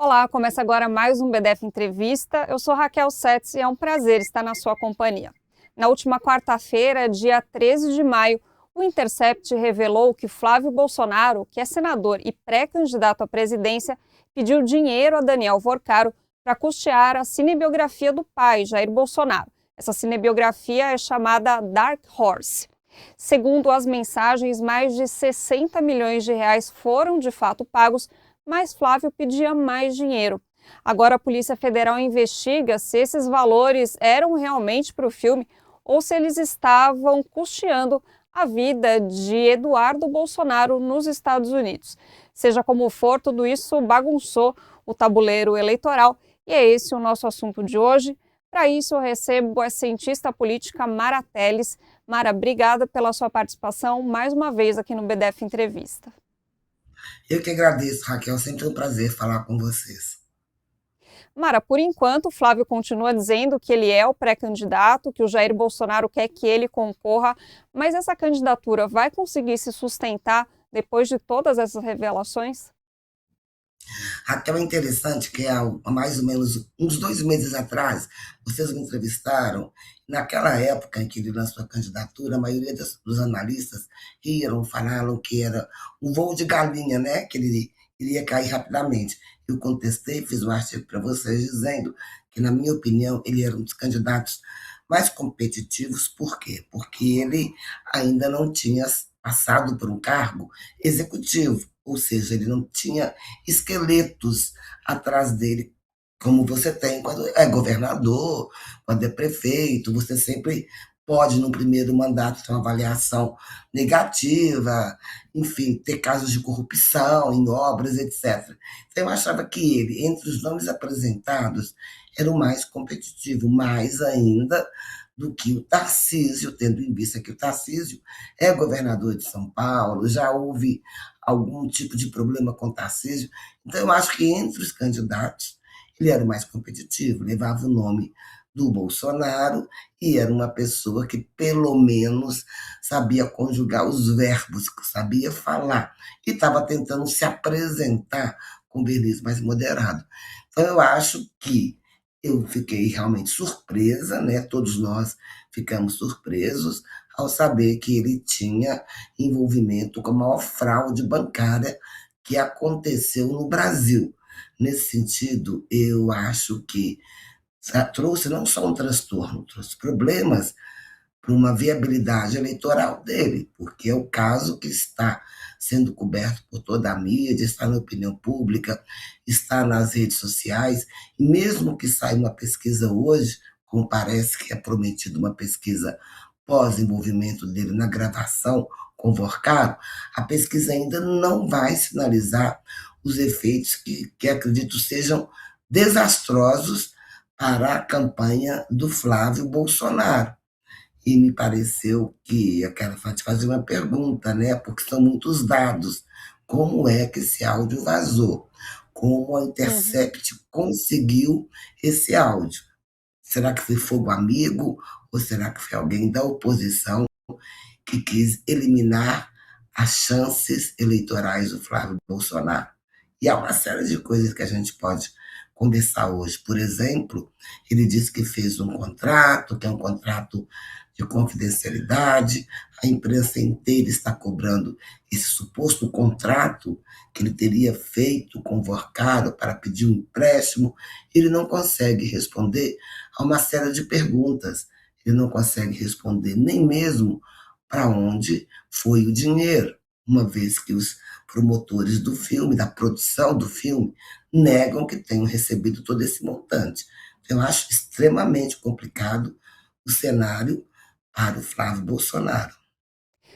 Olá, começa agora mais um BDF Entrevista. Eu sou Raquel Setz e é um prazer estar na sua companhia. Na última quarta-feira, dia 13 de maio, o Intercept revelou que Flávio Bolsonaro, que é senador e pré-candidato à presidência, pediu dinheiro a Daniel Vorcaro para custear a cinebiografia do pai, Jair Bolsonaro. Essa cinebiografia é chamada Dark Horse. Segundo as mensagens, mais de 60 milhões de reais foram de fato pagos, mas Flávio pedia mais dinheiro. Agora a Polícia Federal investiga se esses valores eram realmente para o filme ou se eles estavam custeando a vida de Eduardo Bolsonaro nos Estados Unidos. Seja como for, tudo isso bagunçou o tabuleiro eleitoral e é esse o nosso assunto de hoje. Para isso eu recebo a cientista política Mara Teles. Mara, obrigada pela sua participação mais uma vez aqui no BDF Entrevista. Eu que agradeço, Raquel. Sempre um prazer falar com vocês. Mara, por enquanto, Flávio continua dizendo que ele é o pré-candidato, que o Jair Bolsonaro quer que ele concorra, mas essa candidatura vai conseguir se sustentar depois de todas essas revelações? Raquel, é interessante que há mais ou menos uns 2 meses atrás, vocês me entrevistaram. Naquela época em que ele lançou a candidatura, a maioria dos analistas riram, falaram que era um voo de galinha, né? Que ele iria cair rapidamente. Eu contestei, fiz um artigo para vocês dizendo que, na minha opinião, ele era um dos candidatos mais competitivos. Por quê? Porque ele ainda não tinha passado por um cargo executivo, ou seja, ele não tinha esqueletos atrás dele, como você tem quando é governador, quando é prefeito, você sempre pode, no primeiro mandato, ter uma avaliação negativa, enfim, ter casos de corrupção em obras, etc. Então, eu achava que ele, entre os nomes apresentados, era o mais competitivo, mais ainda do que o Tarcísio, tendo em vista que o Tarcísio é governador de São Paulo, já houve algum tipo de problema com o Tarcísio. Então, eu acho que entre os candidatos, ele era o mais competitivo, levava o nome do Bolsonaro e era uma pessoa que, pelo menos, sabia conjugar os verbos, sabia falar e estava tentando se apresentar com verniz mais moderado. Então, eu acho que eu fiquei realmente surpresa, né? Todos nós ficamos surpresos ao saber que ele tinha envolvimento com a maior fraude bancária que aconteceu no Brasil. Nesse sentido, eu acho que trouxe não só um transtorno, trouxe problemas para uma viabilidade eleitoral dele, porque é o caso que está sendo coberto por toda a mídia, está na opinião pública, está nas redes sociais, e mesmo que saia uma pesquisa hoje, como parece que é prometido uma pesquisa pós-envolvimento dele na gravação com Vorcaro, a pesquisa ainda não vai sinalizar os efeitos que acredito sejam desastrosos para a campanha do Flávio Bolsonaro. E me pareceu que eu quero te fazer uma pergunta, né? Porque são muitos dados. Como é que esse áudio vazou? Como a Uhum. Intercept conseguiu esse áudio? Será que foi fogo amigo ou será que foi alguém da oposição que quis eliminar as chances eleitorais do Flávio Bolsonaro? E há uma série de coisas que a gente pode conversar hoje. Por exemplo, ele disse que fez um contrato, que é um contrato de confidencialidade, a imprensa inteira está cobrando esse suposto contrato que ele teria feito com o Vorcaro para pedir um empréstimo. Ele não consegue responder a uma série de perguntas. Ele não consegue responder nem mesmo para onde foi o dinheiro, uma vez que os promotores do filme, da produção do filme, negam que tenham recebido todo esse montante. Eu acho extremamente complicado o cenário para o Flávio Bolsonaro.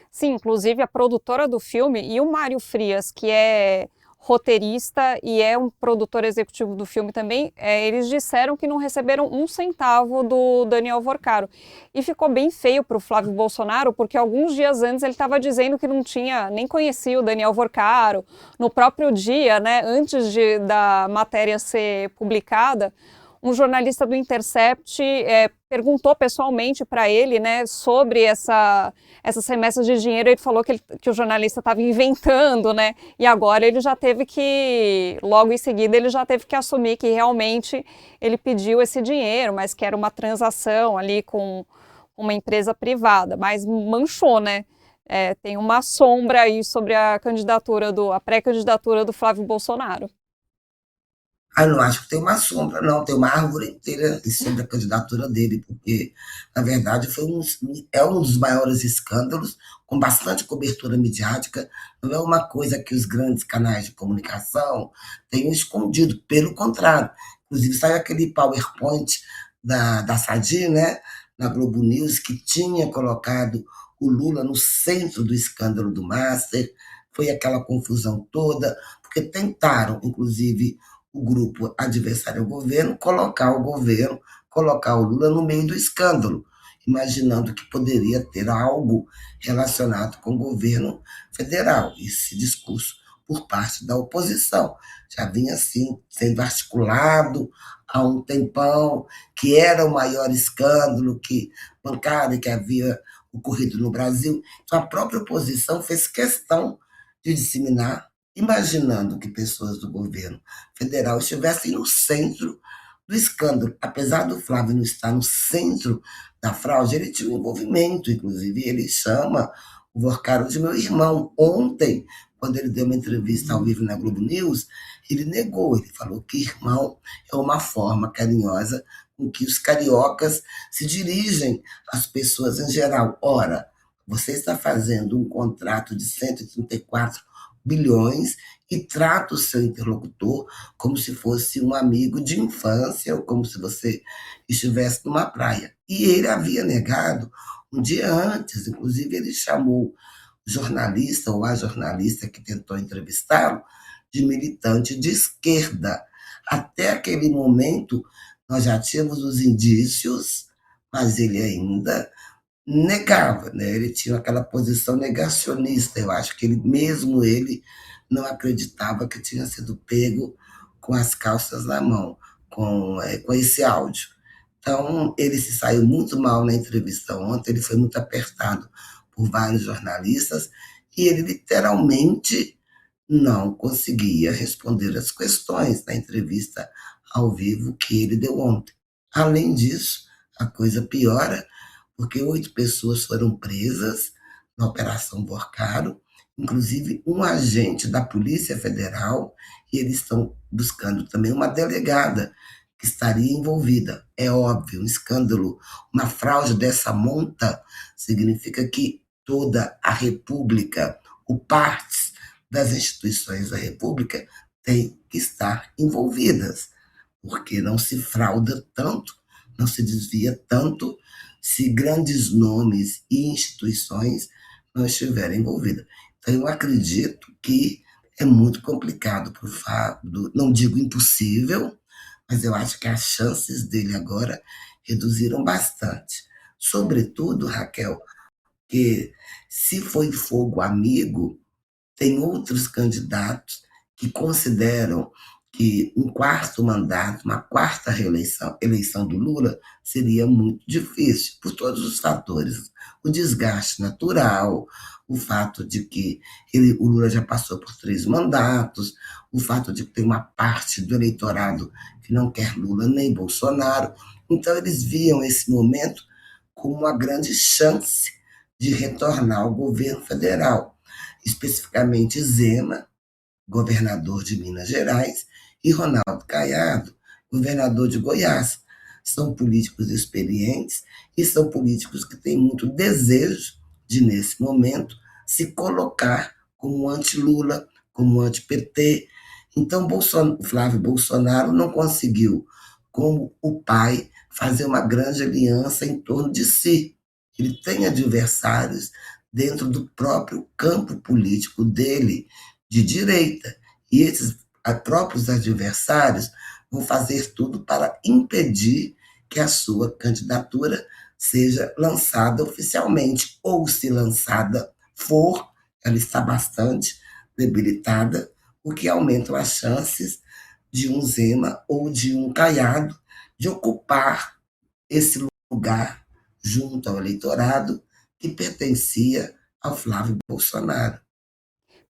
Sim, inclusive a produtora do filme e o Mário Frias, que é roteirista e é um produtor executivo do filme também, eles disseram que não receberam um centavo do Daniel Vorcaro. E ficou bem feio para o Flávio Bolsonaro, porque alguns dias antes ele estava dizendo que não tinha, nem conhecia o Daniel Vorcaro. No próprio dia, né, antes da matéria ser publicada, Um jornalista do Intercept perguntou pessoalmente para ele, né, sobre essas remessas de dinheiro. Ele falou que o jornalista estava inventando, né, e agora ele já teve que, logo em seguida, ele já teve que assumir que realmente ele pediu esse dinheiro, mas que era uma transação ali com uma empresa privada, mas manchou, né? Tem uma sombra aí sobre a pré-candidatura do Flávio Bolsonaro. Ah, não acho que tem uma sombra, não, tem uma árvore inteira sobre a candidatura dele, porque, na verdade, é um dos maiores escândalos, com bastante cobertura midiática, não é uma coisa que os grandes canais de comunicação tenham escondido, pelo contrário. Inclusive, saiu aquele PowerPoint da Sadi, né, na Globo News, que tinha colocado o Lula no centro do escândalo do Master, foi aquela confusão toda, porque tentaram, inclusive, o grupo adversário ao governo, colocar o Lula no meio do escândalo, imaginando que poderia ter algo relacionado com o governo federal. Esse discurso por parte da oposição já vinha assim sendo articulado há um tempão, que era o maior escândalo bancário que havia ocorrido no Brasil. Então a própria oposição fez questão de disseminar, imaginando que pessoas do governo federal estivessem no centro do escândalo. Apesar do Flávio não estar no centro da fraude, ele tinha um envolvimento, inclusive ele chama o Vorcaro de meu irmão. Ontem, quando ele deu uma entrevista ao vivo na Globo News, ele negou, ele falou que irmão é uma forma carinhosa com que os cariocas se dirigem às pessoas em geral. Ora, você está fazendo um contrato de 134 bilhões e trata o seu interlocutor como se fosse um amigo de infância ou como se você estivesse numa praia. E ele havia negado um dia antes, inclusive ele chamou o jornalista ou a jornalista que tentou entrevistá-lo de militante de esquerda. Até aquele momento, nós já tínhamos os indícios, mas ele ainda negava, né? Ele tinha aquela posição negacionista. Eu acho que ele não acreditava que tinha sido pego com as calças na mão, com esse áudio. Então, ele se saiu muito mal na entrevista ontem, ele foi muito apertado por vários jornalistas e ele literalmente não conseguia responder as questões na entrevista ao vivo que ele deu ontem. Além disso, a coisa piora, porque 8 pessoas foram presas na Operação Borcaro, inclusive um agente da Polícia Federal, e eles estão buscando também uma delegada que estaria envolvida. É óbvio, um escândalo, uma fraude dessa monta, significa que toda a República, ou partes das instituições da República, têm que estar envolvidas, porque não se frauda tanto, não se desvia tanto se grandes nomes e instituições não estiverem envolvidas. Então, eu acredito que é muito complicado para o Fábio, não digo impossível, mas eu acho que as chances dele agora reduziram bastante. Sobretudo, Raquel, que se foi fogo amigo, tem outros candidatos que consideram que um quarto mandato, uma quarta eleição do Lula, seria muito difícil, por todos os fatores. O desgaste natural, o fato de que o Lula já passou por 3 mandatos, o fato de que tem uma parte do eleitorado que não quer Lula nem Bolsonaro. Então, eles viam esse momento como uma grande chance de retornar ao governo federal, especificamente Zema, governador de Minas Gerais, e Ronaldo Caiado, governador de Goiás. São políticos experientes e são políticos que têm muito desejo de, nesse momento, se colocar como anti-Lula, como anti-PT. Então, Flávio Bolsonaro não conseguiu, como o pai, fazer uma grande aliança em torno de si. Ele tem adversários dentro do próprio campo político dele, de direita. E esses próprios adversários vão fazer tudo para impedir que a sua candidatura seja lançada oficialmente, ou se lançada for, ela está bastante debilitada, o que aumenta as chances de um Zema ou de um Caiado de ocupar esse lugar junto ao eleitorado que pertencia ao Flávio Bolsonaro.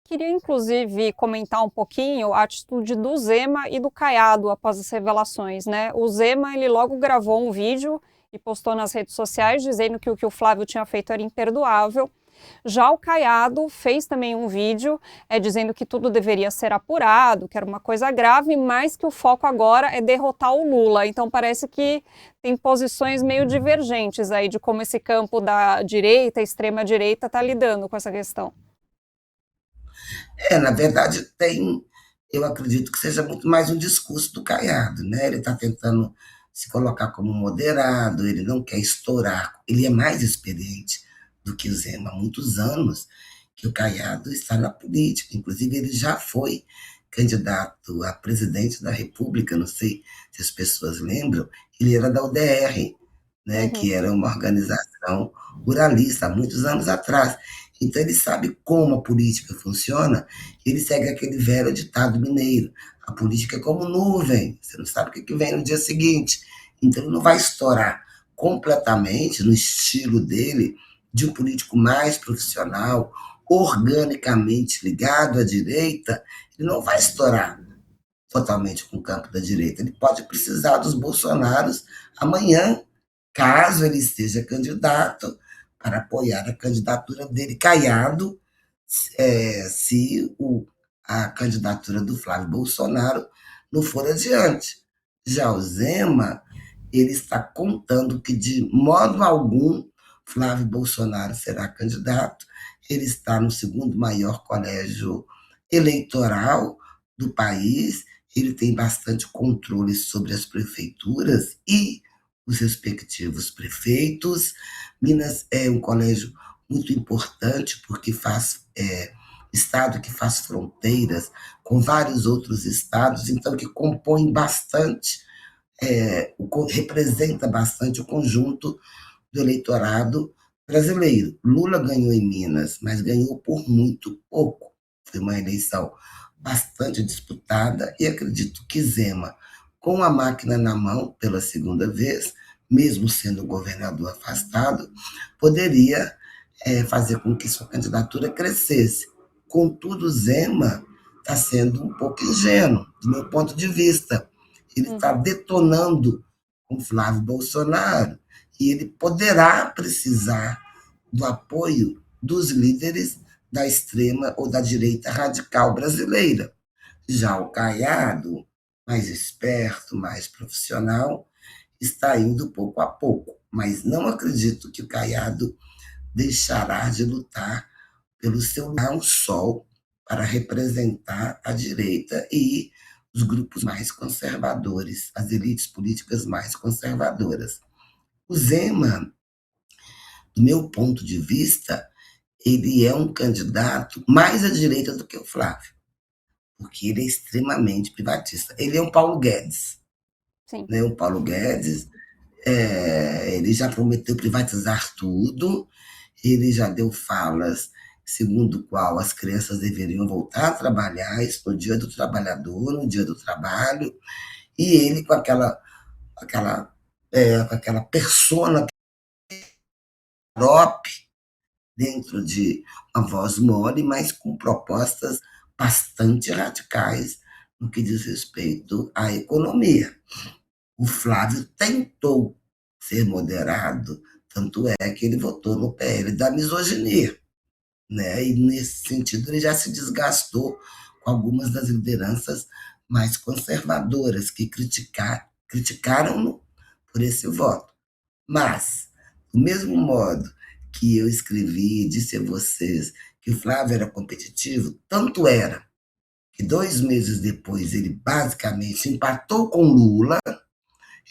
Queria, inclusive, comentar um pouquinho a atitude do Zema e do Caiado após as revelações, né? O Zema, ele logo gravou um vídeo e postou nas redes sociais dizendo que o Flávio tinha feito era imperdoável. Já o Caiado fez também um vídeo dizendo que tudo deveria ser apurado, que era uma coisa grave, mas que o foco agora é derrotar o Lula. Então parece que tem posições meio divergentes aí de como esse campo da direita, extrema-direita, está lidando com essa questão. Na verdade, eu acredito que seja muito mais um discurso do Caiado, né? Ele está tentando se colocar como moderado, ele não quer estourar, ele é mais experiente do que o Zema, há muitos anos que o Caiado está na política, inclusive ele já foi candidato a presidente da República, não sei se as pessoas lembram, ele era da UDR, né, que era uma organização ruralista, há muitos anos atrás. Então ele sabe como a política funciona, ele segue aquele velho ditado mineiro, a política é como nuvem, você não sabe o que vem no dia seguinte. Então ele não vai estourar completamente no estilo dele, de um político mais profissional, organicamente ligado à direita, ele não vai estourar totalmente com o campo da direita. Ele pode precisar dos Bolsonaros amanhã, caso ele seja candidato, para apoiar a candidatura dele, Caiado, se a candidatura do Flávio Bolsonaro não for adiante. Já o Zema, ele está contando que, de modo algum, Flávio Bolsonaro será candidato. Ele está no segundo maior colégio eleitoral do país, ele tem bastante controle sobre as prefeituras e os respectivos prefeitos. Minas é um colégio muito importante porque faz estado que faz fronteiras com vários outros estados, então que compõe bastante, representa bastante o conjunto do eleitorado brasileiro. Lula ganhou em Minas, mas ganhou por muito pouco. Foi uma eleição bastante disputada e acredito que Zema, com a máquina na mão pela segunda vez, mesmo sendo governador afastado, poderia fazer com que sua candidatura crescesse. Contudo, Zema está sendo um pouco ingênuo, do meu ponto de vista. Ele está detonando com Flávio Bolsonaro e ele poderá precisar do apoio dos líderes da extrema ou da direita radical brasileira. Já o Caiado, mais esperto, mais profissional, está indo pouco a pouco, mas não acredito que o Caiado deixará de lutar pelo seu lugar ao sol para representar a direita e os grupos mais conservadores, as elites políticas mais conservadoras. O Zema, do meu ponto de vista, ele é um candidato mais à direita do que o Flávio, porque ele é extremamente privatista. Ele é um Paulo Guedes. Sim. Né? O Paulo Guedes, ele já prometeu privatizar tudo, ele já deu falas segundo o qual as crianças deveriam voltar a trabalhar, isso no dia do trabalhador, no dia do trabalho, e ele com aquela persona própria dentro de uma voz mole, mas com propostas bastante radicais no que diz respeito à economia. O Flávio tentou ser moderado, tanto é que ele votou no PL da misoginia, né? E nesse sentido ele já se desgastou com algumas das lideranças mais conservadoras que criticaram-no por esse voto. Mas, do mesmo modo que eu escrevi e disse a vocês que o Flávio era competitivo, tanto era que 2 meses depois ele basicamente empatou com Lula.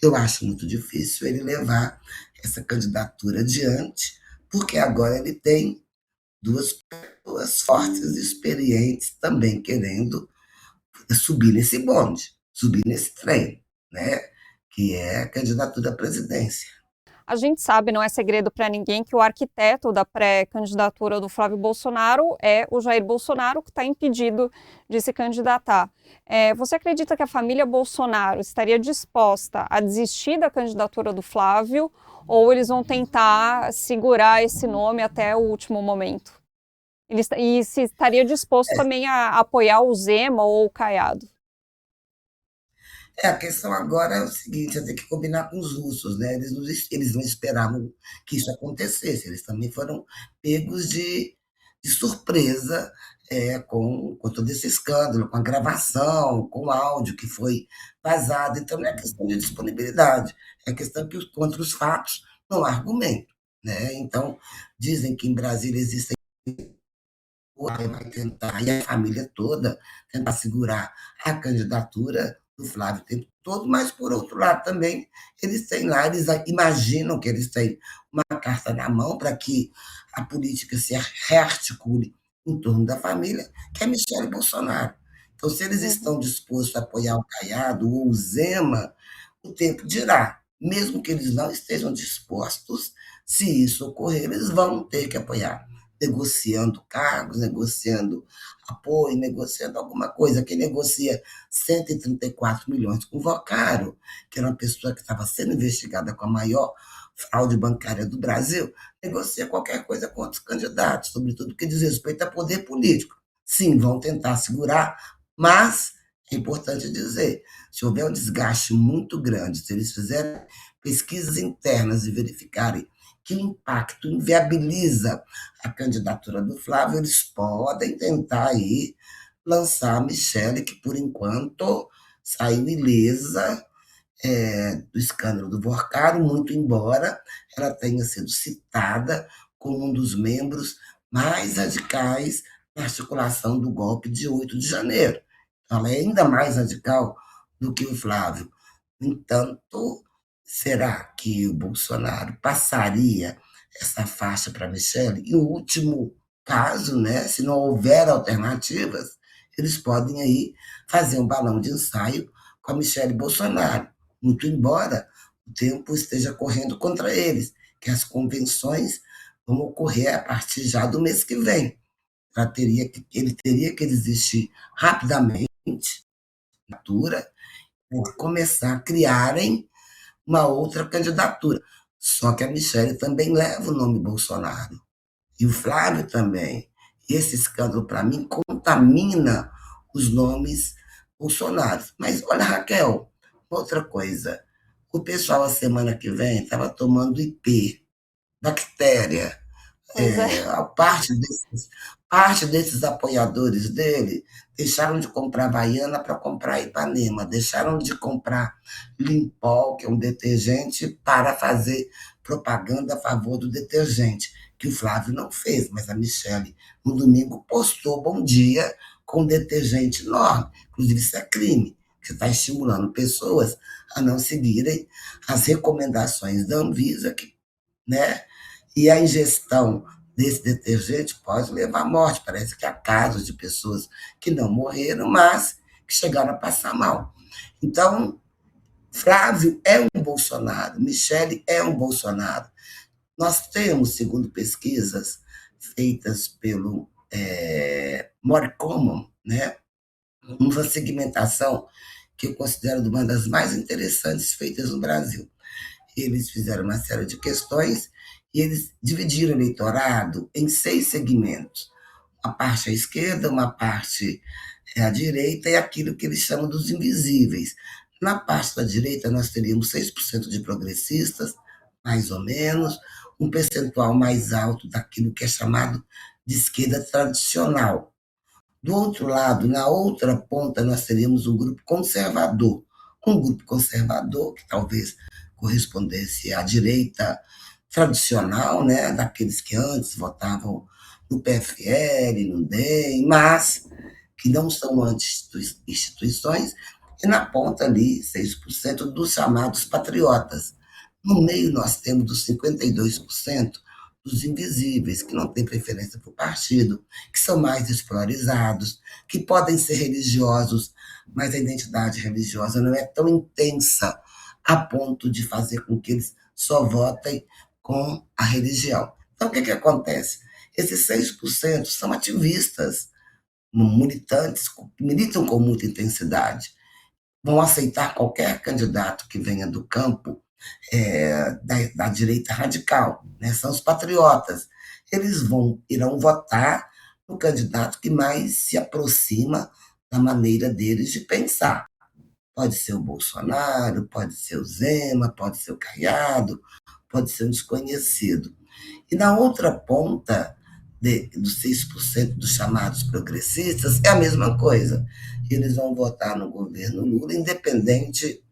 Eu acho muito difícil ele levar essa candidatura adiante, porque agora ele tem duas pessoas fortes e experientes também querendo subir nesse bonde, subir nesse trem, né? Que é a candidatura à presidência. A gente sabe, não é segredo para ninguém, que o arquiteto da pré-candidatura do Flávio Bolsonaro é o Jair Bolsonaro, que está impedido de se candidatar. Você acredita que a família Bolsonaro estaria disposta a desistir da candidatura do Flávio, ou eles vão tentar segurar esse nome até o último momento? E se estaria disposto também a apoiar o Zema ou o Caiado? A questão agora é o seguinte, é ter que combinar com os russos, né? Eles não esperavam que isso acontecesse, eles também foram pegos de surpresa com todo esse escândalo, com a gravação, com o áudio que foi vazado. Então, não é questão de disponibilidade, é questão que contra os fatos não há argumento. Né? Então, dizem que em Brasília existem vai tentar, e a família toda, tentar segurar a candidatura do Flávio o tempo todo, mas, por outro lado, também, eles têm lá, eles imaginam que eles têm uma carta na mão para que a política se rearticule em torno da família, que é Michele Bolsonaro. Então, se eles Uhum. estão dispostos a apoiar o Caiado ou o Zema, o tempo dirá. Mesmo que eles não estejam dispostos, se isso ocorrer, eles vão ter que apoiar negociando cargos, negociando apoio, negociando alguma coisa. Quem negocia 134 milhões com o Vocaro, que era uma pessoa que estava sendo investigada com a maior fraude bancária do Brasil, negocia qualquer coisa com outros candidatos, sobretudo que diz respeito a poder político. Sim, vão tentar segurar, mas é importante dizer, se houver um desgaste muito grande, se eles fizerem pesquisas internas e verificarem que o impacto inviabiliza a candidatura do Flávio, eles podem tentar aí lançar a Michele, que por enquanto saiu ilesa do escândalo do Vorcaro, muito embora ela tenha sido citada como um dos membros mais radicais na articulação do golpe de 8 de janeiro. Então, ela é ainda mais radical do que o Flávio. No entanto, será que o Bolsonaro passaria essa faixa para a Michele? Em último caso, né, se não houver alternativas, eles podem aí fazer um balão de ensaio com a Michele Bolsonaro, muito embora o tempo esteja correndo contra eles, que as convenções vão ocorrer a partir já do mês que vem. Ele teria que desistir rapidamente da candidatura por começar a criarem uma outra candidatura. Só que a Michelle também leva o nome Bolsonaro. E o Flávio também. E esse escândalo, para mim, contamina os nomes Bolsonaro. Mas olha, Raquel, outra coisa. O pessoal, a semana que vem, estava tomando IP, bactéria. Pois é. Parte desses apoiadores dele deixaram de comprar Havaiana para comprar Ipanema, deixaram de comprar Limpol, que é um detergente, para fazer propaganda a favor do detergente, que o Flávio não fez, mas a Michele, no domingo, postou bom dia com detergente enorme. Inclusive, isso é crime. Você está estimulando pessoas a não seguirem as recomendações da Anvisa, que, né? E a ingestão desse detergente pode levar à morte. Parece que há casos de pessoas que não morreram, mas que chegaram a passar mal. Então, Flávio é um Bolsonaro, Michele é um Bolsonaro. Nós temos, segundo pesquisas feitas pelo More Common, né, uma segmentação que eu considero uma das mais interessantes feitas no Brasil. Eles fizeram uma série de questões e eles dividiram o eleitorado em 6 segmentos. Uma parte à esquerda, uma parte à direita e aquilo que eles chamam dos invisíveis. Na parte da direita, nós teríamos 6% de progressistas, mais ou menos, um percentual mais alto daquilo que é chamado de esquerda tradicional. Do outro lado, na outra ponta, nós teríamos um grupo conservador. Um grupo conservador que talvez correspondesse à direita tradicional, né, daqueles que antes votavam no PFL, no DEM, mas que não são anti-instituições, e na ponta ali, 6% dos chamados patriotas. No meio, nós temos os 52% dos invisíveis, que não têm preferência por partido, que são mais despolarizados, que podem ser religiosos, mas a identidade religiosa não é tão intensa a ponto de fazer com que eles só votem com a religião. Então, o que, que acontece? Esses 6% são ativistas, militantes, militam com muita intensidade, vão aceitar qualquer candidato que venha do campo da direita radical, né? São os patriotas. Eles irão votar no candidato que mais se aproxima da maneira deles de pensar. Pode ser o Bolsonaro, pode ser o Zema, pode ser o Caiado, pode ser um desconhecido. E na outra ponta dos 6% dos chamados progressistas, é a mesma coisa. Eles vão votar no governo Lula, independente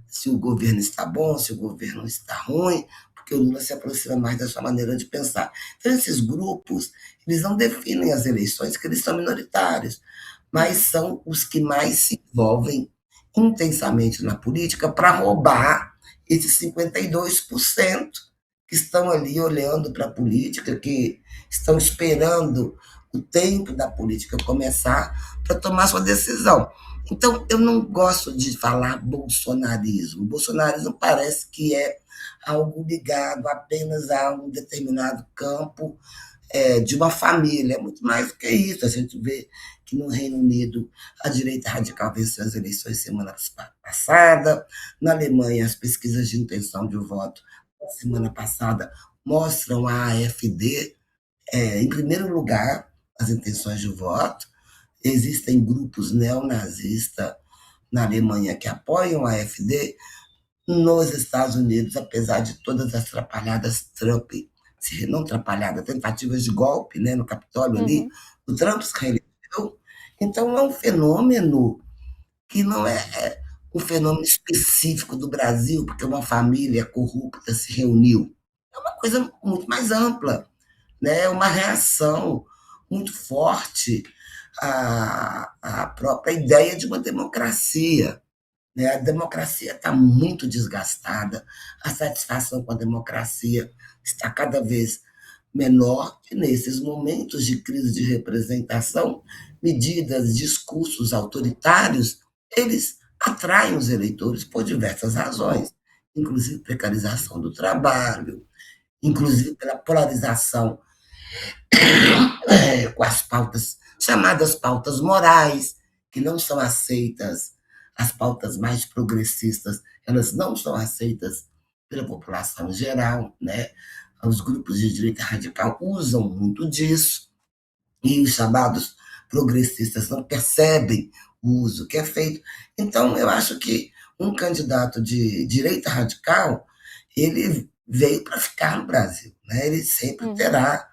se o governo está bom, se o governo está ruim, porque o Lula se aproxima mais da sua maneira de pensar. Então, esses grupos, eles não definem as eleições, porque eles são minoritários, mas são os que mais se envolvem intensamente na política para roubar esses 52% que estão ali olhando para a política, que estão esperando o tempo da política começar para tomar sua decisão. Então, eu não gosto de falar bolsonarismo. O bolsonarismo parece que é algo ligado apenas a um determinado campo de uma família. É muito mais do que isso. A gente vê que no Reino Unido a direita radical venceu as eleições semana passada. Na Alemanha, as pesquisas de intenção de voto da semana passada mostram a AfD em primeiro lugar as intenções de voto. Existem grupos neonazistas na Alemanha que apoiam a AfD. Nos Estados Unidos, apesar de todas as atrapalhadas Trump, não atrapalhada, tentativas de golpe, né, no Capitólio ali, Uhum. o Trump se reelegeu. Então é um fenômeno que não é um fenômeno específico do Brasil, porque uma família corrupta se reuniu. É uma coisa muito mais ampla, né? É uma reação muito forte à própria ideia de uma democracia. Né? A democracia está muito desgastada, a satisfação com a democracia está cada vez menor, e nesses momentos de crise de representação, medidas, discursos autoritários, eles atraem os eleitores por diversas razões, inclusive precarização do trabalho, inclusive pela polarização com as pautas, chamadas pautas morais, que não são aceitas, as pautas mais progressistas, elas não são aceitas pela população em geral, né? Os grupos de direita radical usam muito disso, e os chamados progressistas não percebem o uso que é feito. Então, eu acho que um candidato de direita radical, ele veio para ficar no Brasil, né? Ele sempre Uhum. terá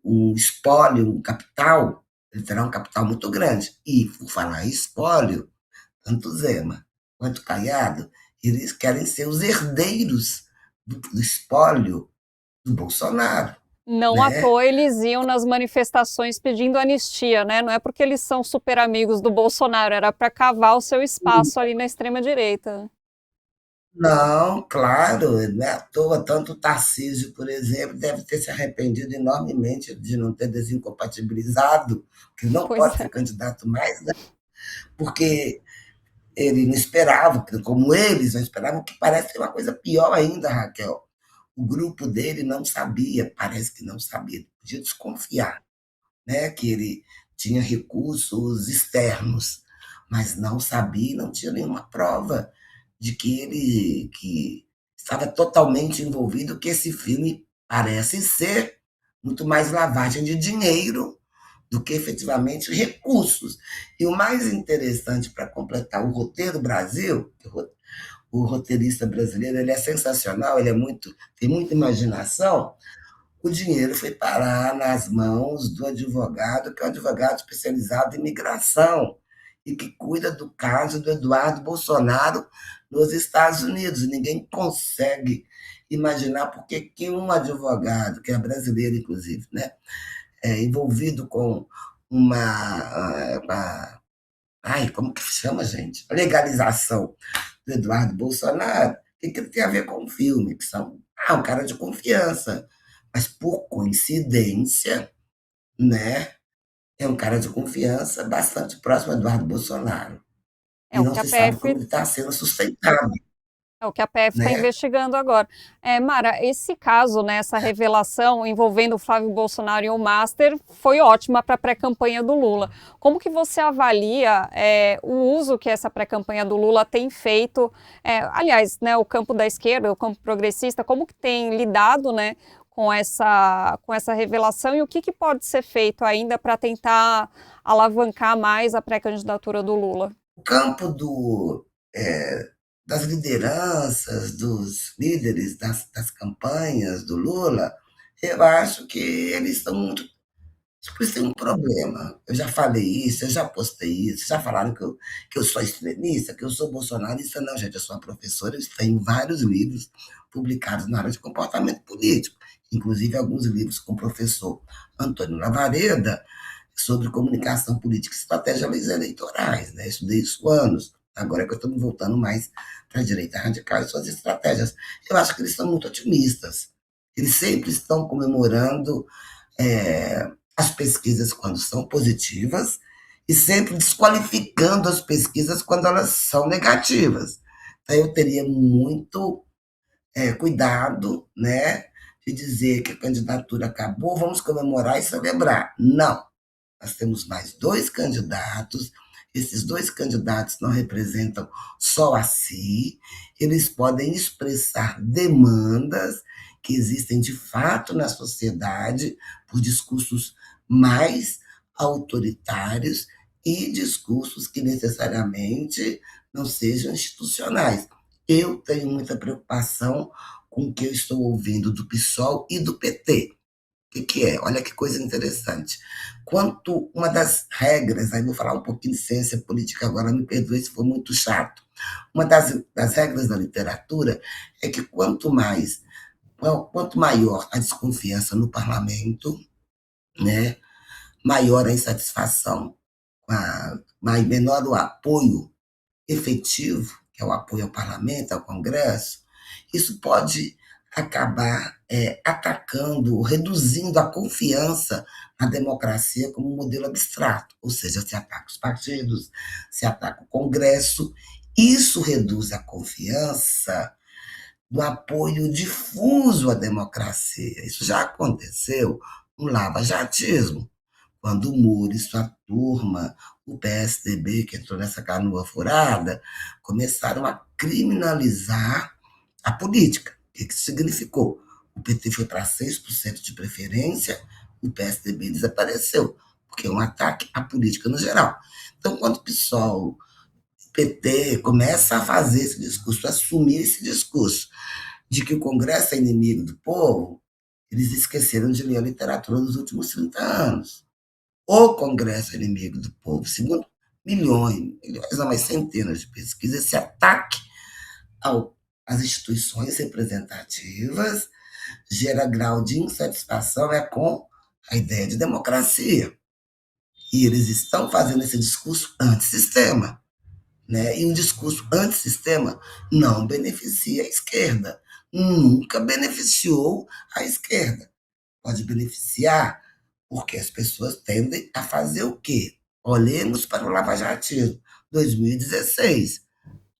um espólio, um capital, ele terá um capital muito grande. E, por falar em espólio, tanto Zema quanto Caiado, eles querem ser os herdeiros do espólio do Bolsonaro, Não à né? toa eles iam nas manifestações pedindo anistia, né? Não é porque eles são super amigos do Bolsonaro, era para cavar o seu espaço ali na extrema-direita. Não, claro, não é à toa, tanto o Tarcísio, por exemplo, deve ter se arrependido enormemente de não ter desincompatibilizado, que não Pois pode é. ser candidato mais, né? Porque ele não esperava, como eles não esperavam, que parece uma coisa pior ainda, Raquel. O grupo dele não sabia, parece que não sabia, podia desconfiar, né, que ele tinha recursos externos, mas não sabia, não tinha nenhuma prova de que ele que estava totalmente envolvido, que esse filme parece ser muito mais lavagem de dinheiro do que efetivamente recursos. E o mais interessante para completar o roteiro Brasil, o roteirista brasileiro, ele é sensacional, ele é muito, tem muita imaginação. O dinheiro foi parar nas mãos do advogado, que é um advogado especializado em imigração e que cuida do caso do Eduardo Bolsonaro nos Estados Unidos. Ninguém consegue imaginar por que um advogado, que é brasileiro, inclusive, né, envolvido com uma. Ai, como que chama, gente? A legalização do Eduardo Bolsonaro, o que ele tem a ver com o filme? Que são um cara de confiança. Mas, por coincidência, né, é um cara de confiança bastante próximo a Eduardo Bolsonaro. É E o não que a se sabe PF como ele está sendo sustentado. É o que a PF está né? investigando agora. Mara, esse caso, né, essa revelação envolvendo o Flávio Bolsonaro e o Master foi ótima para a pré-campanha do Lula. Como que você avalia o uso que essa pré-campanha do Lula tem feito? Aliás, né, o campo da esquerda, o campo progressista, como que tem lidado, né, com essa revelação e o que pode ser feito ainda para tentar alavancar mais a pré-candidatura do Lula? O campo das lideranças, dos líderes das campanhas do Lula, eu acho que eles estão muito. Tipo, isso tem um problema. Eu já falei isso, eu já postei isso, já falaram que eu sou extremista, que eu sou bolsonarista. Não, gente, eu sou uma professora, eu tenho vários livros publicados na área de comportamento político, inclusive alguns livros com o professor Antônio Lavareda, sobre comunicação política e estratégia leis eleitorais, né? Estudei isso há anos. Agora é que eu estou me voltando mais para a direita radical e suas estratégias. Eu acho que eles são muito otimistas. Eles sempre estão comemorando as pesquisas quando são positivas e sempre desqualificando as pesquisas quando elas são negativas. Então, eu teria muito cuidado, né, de dizer que a candidatura acabou, vamos comemorar e celebrar. Não. Nós temos mais dois candidatos. Esses dois candidatos não representam só a si, eles podem expressar demandas que existem de fato na sociedade por discursos mais autoritários e discursos que necessariamente não sejam institucionais. Eu tenho muita preocupação com o que eu estou ouvindo do PSOL e do PT. Que é? Olha que coisa interessante. Quanto uma das regras, aí vou falar um pouquinho de ciência política agora, me perdoe se for muito chato. Uma das regras da literatura é que quanto maior a desconfiança no parlamento, né, maior a insatisfação, menor o apoio efetivo, que é o apoio ao parlamento, ao Congresso, isso pode acabar atacando, reduzindo a confiança na democracia como um modelo abstrato, ou seja, se ataca os partidos, se ataca o Congresso, isso reduz a confiança do apoio difuso à democracia. Isso já aconteceu no lava-jatismo, quando o Moro e sua turma, o PSDB, que entrou nessa canoa furada, começaram a criminalizar a política. O que isso significou? O PT foi para 6% de preferência, o PSDB desapareceu, porque é um ataque à política no geral. Então, quando o PSOL, o PT começa a fazer esse discurso, assumir esse discurso de que o Congresso é inimigo do povo, eles esqueceram de ler a literatura dos últimos 30 anos. O Congresso é inimigo do povo, segundo milhões não, mas centenas de pesquisas, esse ataque às instituições representativas gera grau de insatisfação com a ideia de democracia. E eles estão fazendo esse discurso antissistema. Né? E um discurso antissistema não beneficia a esquerda. Nunca beneficiou a esquerda. Pode beneficiar porque as pessoas tendem a fazer o quê? Olhemos para o lava-jatismo 2016,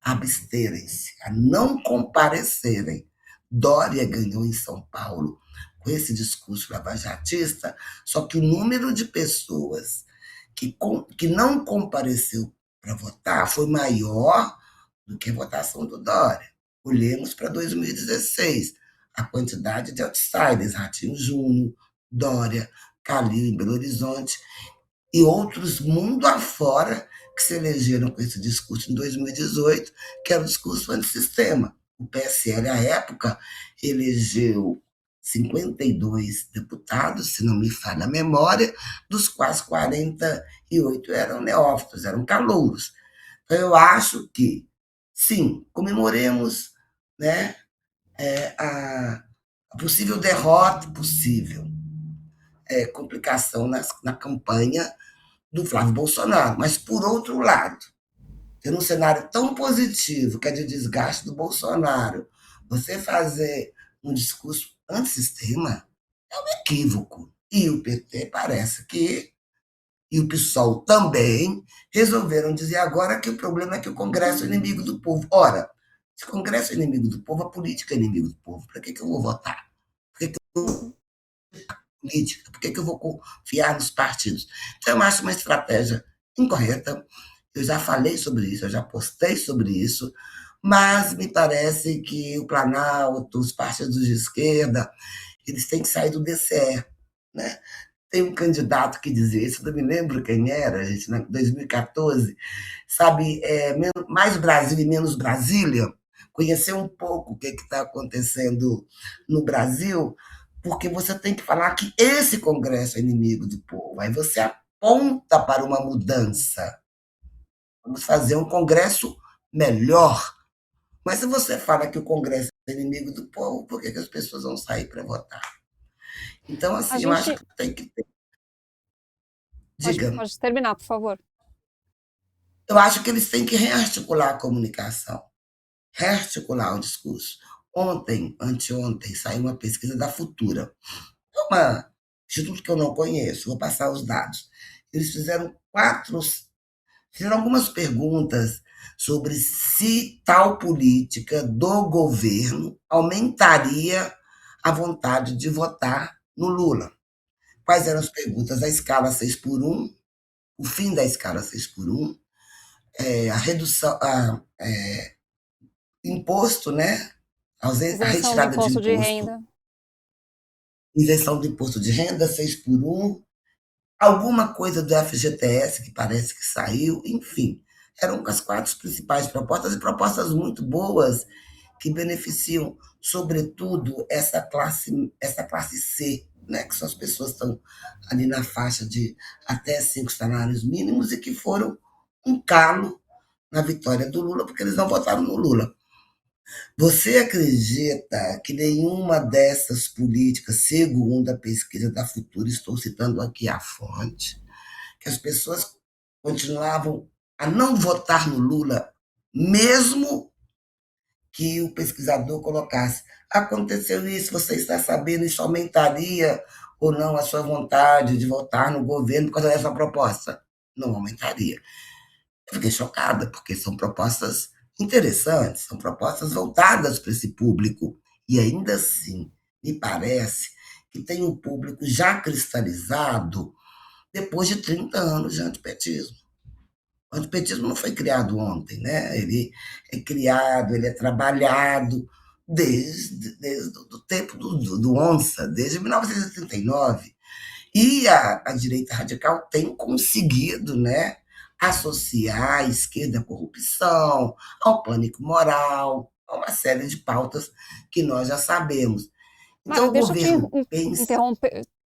absterem-se, a não comparecerem. Dória ganhou em São Paulo com esse discurso lavajatista, só que o número de pessoas que não compareceu para votar foi maior do que a votação do Dória. Olhemos para 2016, a quantidade de outsiders, Ratinho Júnior, Dória, Calil em Belo Horizonte, e outros mundo afora que se elegeram com esse discurso em 2018, que era o discurso antissistema. O PSL, à época, elegeu 52 deputados, se não me falha a memória, dos quais 48 eram neófitos, eram calouros. Então, eu acho que, sim, comemoremos, né, a possível derrota, possível complicação na campanha do Flávio Bolsonaro. Mas, por outro lado, tendo um cenário tão positivo, que é de desgaste do Bolsonaro, você fazer um discurso antissistema é um equívoco. E o PT parece que, e o PSOL também, resolveram dizer agora que o problema é que o Congresso é inimigo do povo. Ora, Se o Congresso é inimigo do povo, a política é inimigo do povo. Para que eu vou votar? Por que Uhum. política? Por que eu vou confiar nos partidos? Então, eu acho uma estratégia incorreta. Eu já falei sobre isso, eu já postei sobre isso, mas me parece que o Planalto, os partidos de esquerda, eles têm que sair do DCE, né? Tem um candidato que dizia isso, eu não me lembro quem era, gente, em 2014, sabe, mais Brasil e menos Brasília, conhecer um pouco o que está acontecendo no Brasil, porque você tem que falar que esse Congresso é inimigo do povo, aí você aponta para uma mudança. Vamos fazer um Congresso melhor. Mas se você fala que o Congresso é inimigo do povo, por que as pessoas vão sair para votar? Então, A assim, eu acho gente que tem que ter. pode, Diga. pode terminar, por favor. Eu acho que eles têm que rearticular a comunicação, rearticular o discurso. Ontem, anteontem, saiu uma pesquisa da Futura, um instituto que eu não conheço, vou passar os dados. Eles fizeram algumas perguntas sobre se tal política do governo aumentaria a vontade de votar no Lula. Quais eram as perguntas? A escala 6 por 1, o fim da escala 6 por 1, a redução, imposto, né? A Isenção do retirada de imposto de imposto, renda. isenção do imposto de renda 6 por 1, alguma coisa do FGTS que parece que saiu, enfim. Eram as quatro principais propostas, e propostas muito boas, que beneficiam, sobretudo, essa classe C, né, que são as pessoas que estão ali na faixa de até 5 salários mínimos e que foram um calo na vitória do Lula, porque eles não votaram no Lula. Você acredita que nenhuma dessas políticas, segundo a pesquisa da Futura, estou citando aqui a fonte, que as pessoas continuavam a não votar no Lula, mesmo que o pesquisador colocasse: aconteceu isso, você está sabendo, isso aumentaria ou não a sua vontade de votar no governo por causa dessa proposta? Não aumentaria. Eu fiquei chocada, porque são propostas interessantes, são propostas voltadas para esse público. E ainda assim, me parece que tem um público já cristalizado depois de 30 anos de antipetismo. O antipetismo não foi criado ontem, né? Ele é criado, ele é trabalhado desde o tempo do Onça, desde 1939. E a direita radical tem conseguido, né, associar a esquerda à corrupção, ao pânico moral, a uma série de pautas que nós já sabemos. Então, o Deixa eu te governo pensa.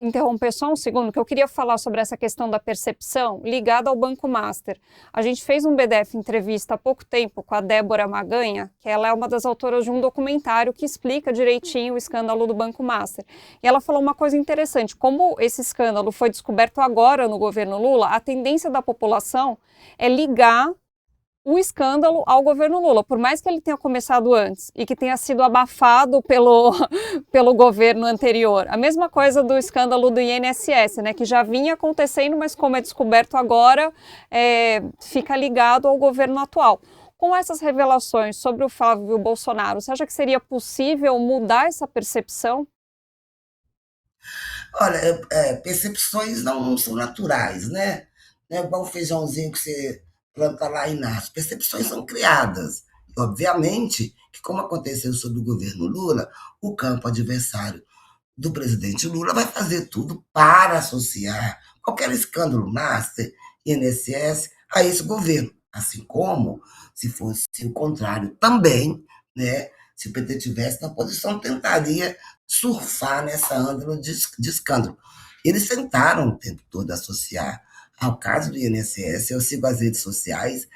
interromper só um segundo, que eu queria falar sobre essa questão da percepção ligada ao Banco Master. A gente fez um BDF entrevista há pouco tempo com a Débora Maganha, que ela é uma das autoras de um documentário que explica direitinho o escândalo do Banco Master. E ela falou uma coisa interessante: como esse escândalo foi descoberto agora no governo Lula, a tendência da população é ligar o escândalo ao governo Lula, por mais que ele tenha começado antes e que tenha sido abafado pelo governo anterior. A mesma coisa do escândalo do INSS, né, que já vinha acontecendo, mas como é descoberto agora, fica ligado ao governo atual. Com essas revelações sobre o Flávio Bolsonaro, você acha que seria possível mudar essa percepção? Olha, percepções não são naturais, né? Não é igual o feijãozinho que você planta lá e nasce. Percepções são criadas. E, obviamente, que como aconteceu sob o governo Lula, o campo adversário do presidente Lula vai fazer tudo para associar qualquer escândalo master, INSS, a esse governo. Assim como, se fosse o contrário também, né? Se o PT tivesse na posição, tentaria surfar nessa onda de escândalo. Eles tentaram o tempo todo associar ao caso do INSS. Eu sigo as redes sociais.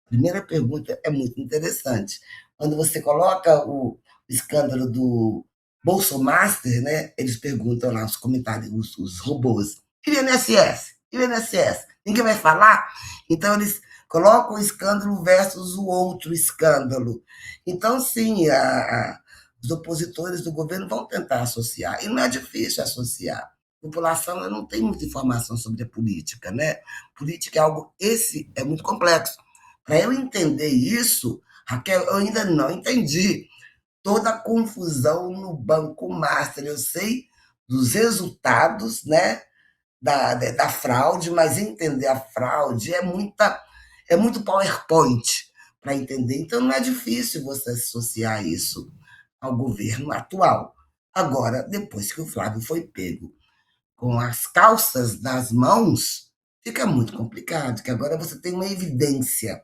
A primeira pergunta é muito interessante. Quando você coloca o escândalo do Bolsomaster, né, eles perguntam lá os comentários, os robôs: e o INSS? E o INSS? Ninguém vai falar? Então, eles colocam o escândalo versus o outro escândalo. Então, sim, os opositores do governo vão tentar associar. E não é difícil associar. A população não tem muita informação sobre a política, né? Política é algo, esse é muito complexo. Para eu entender isso, Raquel, eu ainda não entendi toda a confusão no Banco Master. Eu sei dos resultados, né, da fraude, mas entender a fraude é muito PowerPoint para entender. Então não é difícil você associar isso ao governo atual. Agora, depois que o Flávio foi pego com as calças nas mãos, fica muito complicado, que agora você tem uma evidência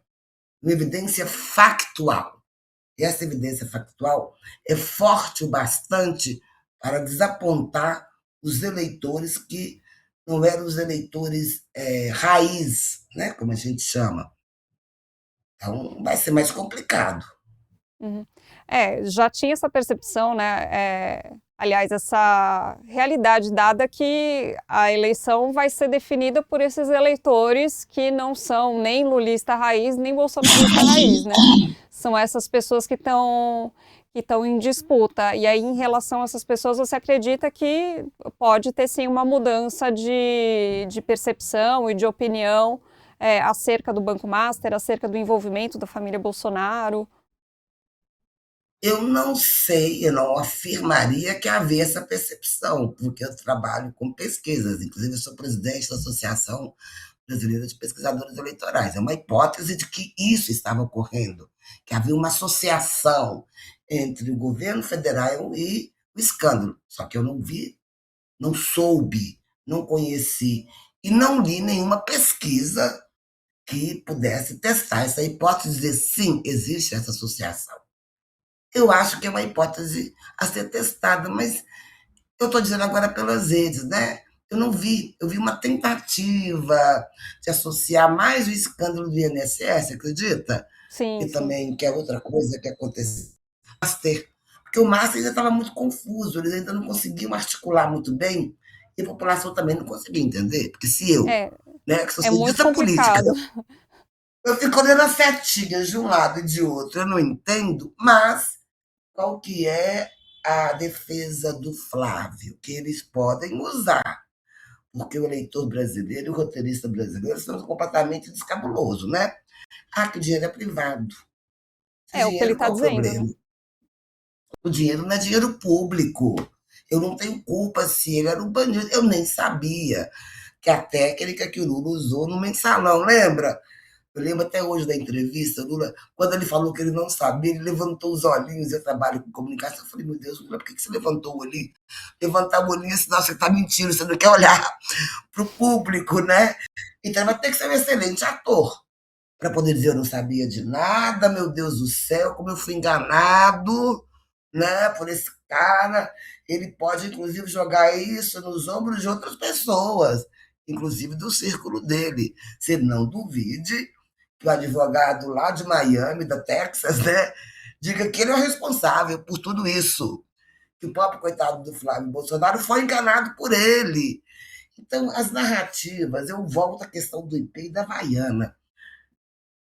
factual. E essa evidência factual é forte o bastante para desapontar os eleitores que não eram os eleitores raiz, né, como a gente chama. Então, vai ser mais complicado. Uhum. Já tinha essa percepção, né, aliás, essa realidade dada que a eleição vai ser definida por esses eleitores que não são nem lulista raiz, nem bolsonarista raiz, né? São essas pessoas que estão em disputa. E aí, em relação a essas pessoas, você acredita que pode ter sim uma mudança de percepção e de opinião acerca do Banco Master, acerca do envolvimento da família Bolsonaro? Eu não sei, eu não afirmaria que havia essa percepção, porque eu trabalho com pesquisas, inclusive eu sou presidente da Associação Brasileira de Pesquisadores Eleitorais. É uma hipótese de que isso estava ocorrendo, que havia uma associação entre o governo federal e o escândalo. Só que eu não vi, não soube, não conheci e não li nenhuma pesquisa que pudesse testar essa hipótese e dizer sim, existe essa associação. Eu acho que é uma hipótese a ser testada, mas eu estou dizendo agora pelas redes, né? Eu não vi, eu vi uma tentativa de associar mais o escândalo do INSS, acredita? Sim, E sim. também que é outra coisa que aconteceu. Master, porque o Master ainda estava muito confuso, eles ainda não conseguiam articular muito bem, e a população também não conseguia entender, porque se eu, É, né, que sou é muito cientista política, complicado. eu fico olhando as setinhas de um lado e de outro, eu não entendo, mas qual que é a defesa do Flávio, que eles podem usar, porque o eleitor brasileiro e o roteirista brasileiro são completamente descabulosos, né? Ah, que o dinheiro é privado. Esse É o que ele dinheiro, está qual o dizendo, problema? né? O dinheiro não é dinheiro público. Eu não tenho culpa se ele era um bandido. Eu nem sabia que a técnica que o Lula usou no mensalão, lembra? Eu lembro até hoje da entrevista, Lula, quando ele falou que ele não sabia, ele levantou os olhinhos, eu trabalho com comunicação, eu falei, meu Deus, Lula, por que você levantou o olhinho? Levantar o olhinho, senão você está mentindo, você não quer olhar para o público, né? Então vai ter que ser um excelente ator para poder dizer eu não sabia de nada, meu Deus do céu, como eu fui enganado, né, por esse cara. Ele pode, inclusive, jogar isso nos ombros de outras pessoas, inclusive do círculo dele. Você não duvide que o advogado lá de Miami, da Texas, né, diga que ele é o responsável por tudo isso. Que o próprio coitado do Flávio Bolsonaro foi enganado por ele. Então, as narrativas, eu volto à questão do IP e da Havaiana.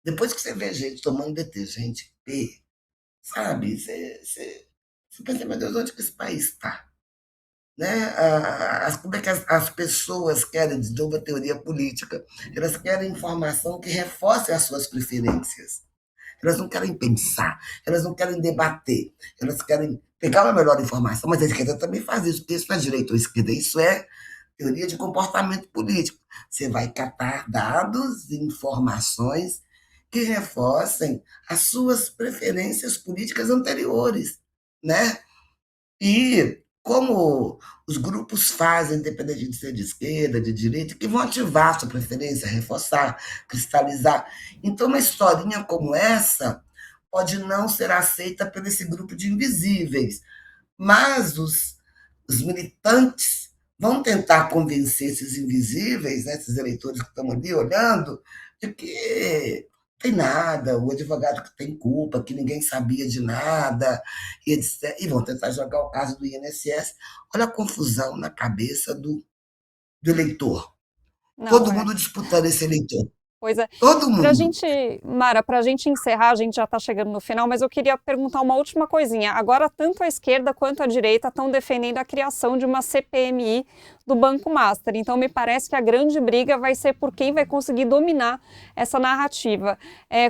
Depois que você vê gente tomando detergente P, sabe? Você pensa, meu Deus, onde que esse país está? Né? Como é que as pessoas querem, de novo, a teoria política? Elas querem informação que reforce as suas preferências. Elas não querem pensar, elas não querem debater, elas querem pegar uma melhor informação, mas a esquerda também faz isso, porque isso não é direita ou esquerda, isso é teoria de comportamento político. Você vai catar dados e informações que reforcem as suas preferências políticas anteriores, né? E como os grupos fazem, independente de ser de esquerda, de direita, que vão ativar sua preferência, reforçar, cristalizar. Então, uma historinha como essa pode não ser aceita por esse grupo de invisíveis, mas os militantes vão tentar convencer esses invisíveis, né, esses eleitores que estão ali olhando, de que tem nada, o advogado que tem culpa, que ninguém sabia de nada, e, etc. E vão tentar jogar o caso do INSS. Olha a confusão na cabeça do eleitor. Não, Todo é. mundo disputando esse eleitor. Pois é. Todo Para a mundo. gente, Mara, para a gente encerrar, a gente já está chegando no final, mas eu queria perguntar uma última coisinha. Agora, tanto a esquerda quanto a direita estão defendendo a criação de uma CPMI do Banco Master. Então, me parece que a grande briga vai ser por quem vai conseguir dominar essa narrativa.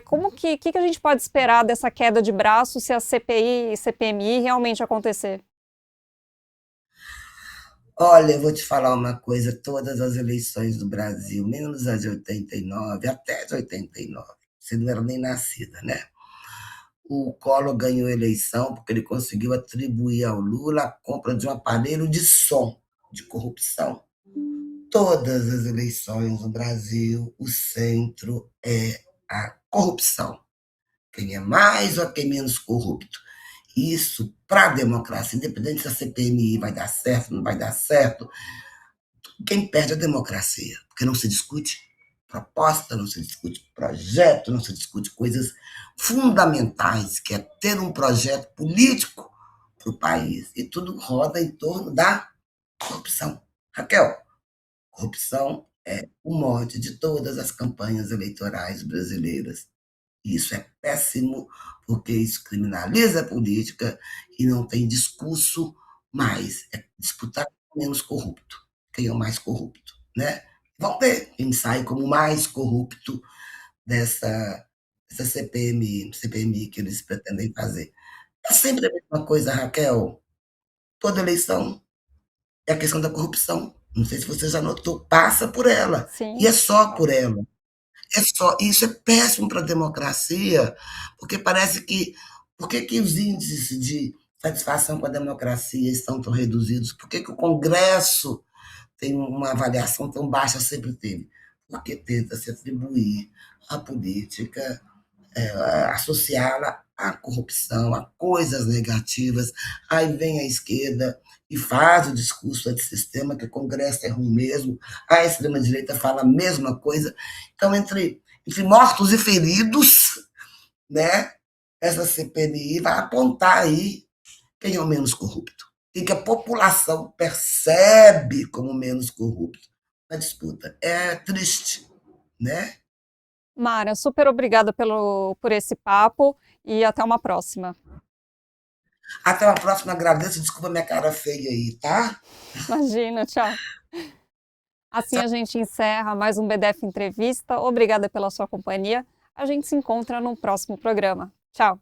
Como que a gente pode esperar dessa queda de braço se a CPI e CPMI realmente acontecer? Olha, eu vou te falar uma coisa, todas as eleições do Brasil, menos as de 89, até de 89, você não era nem nascida, né? O Collor ganhou a eleição porque ele conseguiu atribuir ao Lula a compra de um aparelho de som, de corrupção. Todas as eleições no Brasil, o centro é a corrupção. Quem é mais ou quem é menos corrupto. Isso, para a democracia, independente se a CPMI vai dar certo, não vai dar certo, quem perde é a democracia, porque não se discute proposta, não se discute projeto, não se discute coisas fundamentais, que é ter um projeto político para o país. E tudo roda em torno da corrupção. Raquel, corrupção é o mote de todas as campanhas eleitorais brasileiras. Isso é péssimo, porque isso criminaliza a política e não tem discurso mais. É disputar com o menos corrupto. Quem é o mais corrupto, né? Vamos ver quem sai como mais corrupto dessa CPMI que eles pretendem fazer. É sempre a mesma coisa, Raquel. Toda eleição é a questão da corrupção. Não sei se você já notou, passa por ela. E Sim. é só por ela. É só, isso é péssimo para a democracia, porque parece que. Por que, que os índices de satisfação com a democracia estão tão reduzidos? Por que, que o Congresso tem uma avaliação tão baixa, sempre teve? Porque tenta se atribuir à política, associá-la à corrupção, a coisas negativas. Aí vem a esquerda e faz o discurso antissistema, que o Congresso é ruim mesmo, a extrema-direita fala a mesma coisa. Então, entre mortos e feridos, né, essa CPMI vai apontar aí quem é o menos corrupto. E que a população percebe como menos corrupto na disputa. É triste, né? Mara, super obrigada por esse papo e até uma próxima. Até uma próxima, agradeço. Desculpa minha cara feia aí, tá? Imagina, tchau. Assim a gente encerra mais um BDF Entrevista. Obrigada pela sua companhia. A gente se encontra no próximo programa. Tchau.